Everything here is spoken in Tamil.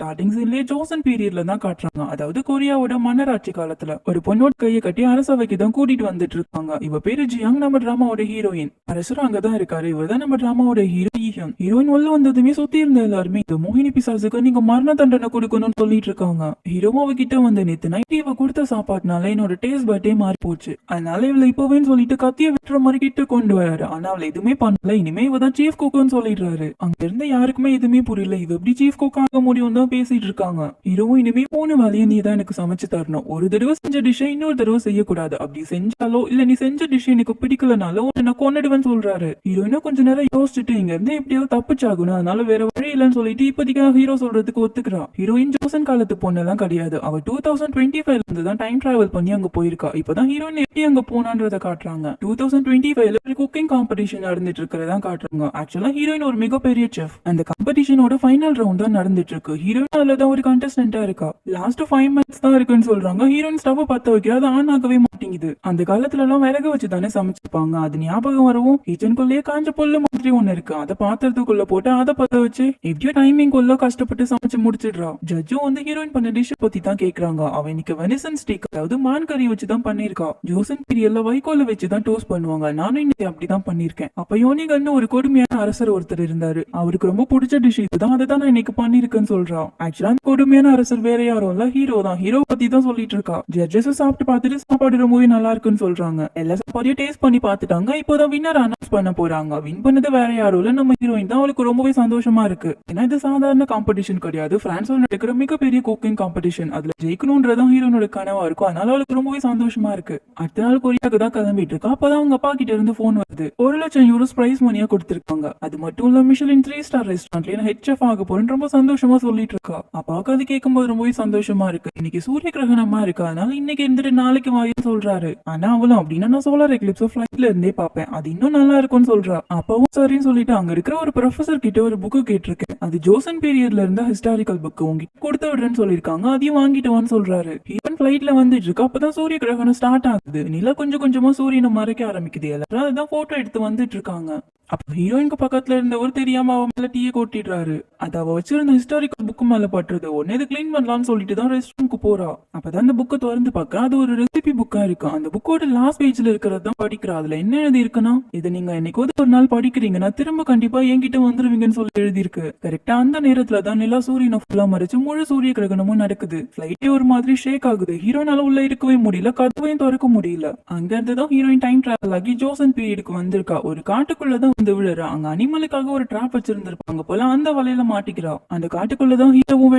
ஸ்டார்டிங் சீன்லயே ஜோசன் பீரியட்ல தான் காட்டுறாங்க. அதாவது கொரியாவோட மன்னராட்சி காலத்துல ஒரு பொண்ணோட கையை கட்டி அரசவைக்கு தான் கூட்டிட்டு வந்துட்டு இருக்காங்க. இவ பேரு ஜியாங், நம்ம டிராமாவோட ஹீரோயின். அரசர் அங்கதான் இருக்காரு. இவதான் நம்ம டிராமாவோட ஹீரோயின். ஹீரோயின் உள்ள வந்ததுமே சுத்தி இருந்த எல்லாருமே இந்த மோகினி பிசாசுக்கு நீங்க மரண தண்டனை கொடுக்கணும்னு சொல்லிட்டு இருக்காங்க. ஹீரோவும் அவகிட்ட வந்து நேத்து நைட் இவ கொடுத்த சாப்பாட்டுனால என்னோட டேஸ்ட் பட்டே மாறி போச்சு, அதனால இவளை இப்பவேன்னு சொல்லிட்டு கத்திய விட்டுற மாதிரி கிட்ட கொண்டு வராரு. ஆனா அவளை எதுவுமே பண்ணல. இனிமே இவதான் சீஃப் குக்குன்னு சொல்லிடுறாரு. அங்க இருந்த யாருக்குமே எதுவுமே புரியல. இவ எப்படி சீஃப் குக் ஆக முடியும் தான் பேசிட்டு இருக்காங்க. ஹீரோவும் இனிமே 3 வேலையை நீ தான் எனக்கு சமைச்சு தரணும். ஒரு தடவை செஞ்ச டிஷ்ஷை இன்னொரு தடவை செய்யக்கூடாது. அப்படி செஞ்சாலோ இல்ல நீ செஞ்ச டிஷ் எனக்கு பிடிக்கலனாலோ உன்னை கொன்னுடுவேன்னு சொல்றாரு. ஹீரோயினும் கொஞ்ச நேரம் யோசிச்சுட்டு இங்க இருந்து எப்படியாவது தப்பிச்சாகணும், அதனால வேற வழி இல்லைன்னு சொல்லிட்டு இப்போதைக்கு ஹீரோ சொல்றதுக்கு ஒத்துக்கிறா. ஹீரோயின் ஜோசன் காலத்து பொண்ணெல்லாம் கிடையாது. அவ 2025 இருந்து தான் டைம் டிராவல் பண்ணி அங்க போயிருக்கா. இப்பதான் ஹீரோயின் எப்படி அங்க போனான்றத காட்டுறாங்க. 2025 ஒரு குக்கிங் காம்படிஷன் நடந்துட்டு இருக்கிறதா காட்டுறாங்க. ஆக்சுவலா ஹீரோயின் ஒரு மிகப்பெரிய செஃப். அந்த காம்படிஷனோட ஃபைனல் ரவுண்ட் தான் நடந்துட்டு இருக்கு. ஹீரோயின் அதுலதான் ஒரு கண்டஸ்டன்டா இருக்கா. லாஸ்ட் 5 மினிட்ஸ் தான் இருக்குன்னு சொல்றாங்க. ஹீரோயின் ஸ்டவ் பத்த வைக்கிறா, அது ஆன் ஆகவே மாட்டேங்குது. அந்த காலத்துல எல்லாம் விறகு வச்சு தானே சமைச்சிருப்பாங்க. அது ஞாபகம் வரவும் கிச்சனுக்குள்ளேயே காஞ்ச புல்லு மாதிரி ஒண்ணு இருக்கு. அதை பாத்திரத்துக்குள்ள போட்டு அதை பத்த வச்சு எப்படியோ டைமிங் குள்ள கஷ்டப்பட்டு சமைச்சு முடிச்சிடுறா. ஜட்ஜும் வந்து ஹீரோயின் பண்ண டிஷ் பத்தி தான் கேக்குறாங்க. அவன் இன்னைக்கு வெனிசன் ஸ்டீக், அதாவது மான் கறி வச்சு தான் பண்ணிருக்கா. ஜோசன் பீரியட்ல வைக்கோல வச்சு தான் டோஸ்ட் பண்ணுவாங்க. நானும் இன்னைக்கு அப்படிதான் பண்ணிருக்கேன். அப்ப யோனிகன்னு ஒரு கொடுமையான அரசர் ஒருத்தர் இருந்தாரு. அவருக்கு ரொம்ப பிடிச்ச டிஷ் இதுதான், அதை தான் நான் இன்னைக்கு பண்ணிருக்கேன்னு சொல்றான். ஆக்சுவலா அந்த கொடுமையான அரசர் வேற யாரும் இல்ல, ஹீரோ தான். ஹீரோ பத்தி தான் சொல்லிட்டு இருக்கா. ஜட்ஜஸ் சாப்பிட்டு பார்த்துட்டு சாப்பாடு ரொம்பவே நல்லா இருக்குன்னு சொல்றாங்க. எல்லா சாப்பாடையும் டேஸ்ட் பண்ணி பார்த்துட்டாங்க. இப்போதான் வின்னர் அனௌன்ஸ் பண்ண போறாங்க. வின் பண்ணது வேற யாரும் இல்ல, நம்ம ஹீரோயின் தான். அவளுக்கு ரொம்பவே சந்தோஷமா இருக்கு. ஏன்னா இது சாதாரண காம்படிஷன் கிடையாது. பிரான்ஸ்ல நடக்கிற மிகப்பெரிய குக்கிங் காம்படிஷன். அதுல ஜெயிக்கணும்ன்றதான் ஹீரோனோட கனவா இருக்கும். அதனால அவளுக்கு ரொம்பவே சந்தோஷமா இருக்கு. அடுத்த நாள் கொரியாவுக்கு தான் கிளம்பிட்டு இருக்கா. அப்பதான் அவங்க அப்பா கிட்ட இருந்து போன் வருது. 1,00,000 யூரோஸ் பிரைஸ் மணியா கொடுத்திருக்காங்க. அது மட்டும் இல்ல மிஷலின் 3 ஸ்டார் ரெஸ்டாரண்ட்ல நான் ஹெட் செஃப் ஆக போறேன்னு ரொம்ப சந்தோஷமா சொல்லிட்டு இருக்கா. அப்பாவுக்கு அது கேட்கும்போது ரொம்பவே சந்தோஷமா இருக்கு. இன்னைக்கு சூரிய கிரகணமா இருக்கு, அதனால இன்னைக்கு இருந்துட்டு நாளைக்கு வாயும் சொல்றாரு. ஆனா அவளும் அப்படின்னா நான் சோலார் எக்லிப்ஸ் ஃபிளைட்ல இருந்தே பாப்பேன், அது இன்னும் நல்லா இருக்கும்னு சொல்றா. அப்பாவும் சரின்னு சொல்லிட்டு அங்க இருக்கிற ஒரு ப்ரொஃபசர் கிட்ட ஒரு புக்கு கேட்டிருக்கேன். அது ஜோசன் பீரியட்ல இருந்த ஹிஸ்டாரிக்கல் புக் உங்ககிட்ட கொடுத்து விடுறேன்னு சொல்லிருக்காங்க. அதையும் வாங்கிட்டுவான்னு சொல்றாரு. ஈவன் ஃபிளைட்ல வந்துட்டு இருக்கு. அப்பதான் சூரிய கிரகணம் ஸ்டார்ட் ஆகுது. நிலா கொஞ்சம் கொஞ்சமா சூரியனை மறைக்க ஆரம்பிக்குது. எல்லாரும் அதான் போட்டோ எடுத்து வந்துட்டு இருக்காங்க. அப்ப ஹீரோயினுக்கு பக்கத்துல இருந்தவர் தெரியாம அவன் மேல டீயை கொட்டிடுறாரு. அது அவ வச்சிருந்த ஹிஸ்டாரிக்கல் புக்கு மேல பட்டுறது. உடனே இது கிளீன் பண்ணலாம்னு சொல்லிட்டு தான் ரெஸ்ட் ரூமுக்கு போறா. அப்பதான் அந்த புக்கை திறந்து பார்க்க அது ஒரு ரெசிபி புக்கா இருக்கு. அந்த புக்கோட லாஸ்ட் பேஜ்ல இருக்கிறது தான் படிக்கிறா. அதுல என்ன எழுதி இருக்குன்னா, இதை நீங்க என்னைக்கோது ஒரு நாள் படிக்கிறீங்கன்னா திரும்ப கண்டிப்பா என்கிட்ட வந்துருவீங்கன்னு சொல்லி எழுதி இருக்கு. கரெக்டா அந்த நேரத்துல தான் நிலா சூரியனை ஃபுல்லா மறைச்சு முழு சூரிய கிரகணமும் நடக்குது. பிளைட்டே ஒரு மாதிரி ஷேக் ஆகுது. ஹீரோனால உள்ள இருக்கவே முடியல, கதவையும் திறக்க முடியல. அங்க இருந்துதான் ஹீரோயின் டைம் டிராவல் ஆகி ஜோசன் பீரியடுக்கு வந்திருக்கா. ஒரு காட்டுக்குள்ளதான் வந்து விழுறா. அங்க அனிமலுக்காக ஒரு ட்ராப் வச்சிருந்திருப்பாங்க போல. அந்த வலையில மாட்டிக்கிறா. அந்த காட்டுக்குள்ளதான் ஹீரோவும்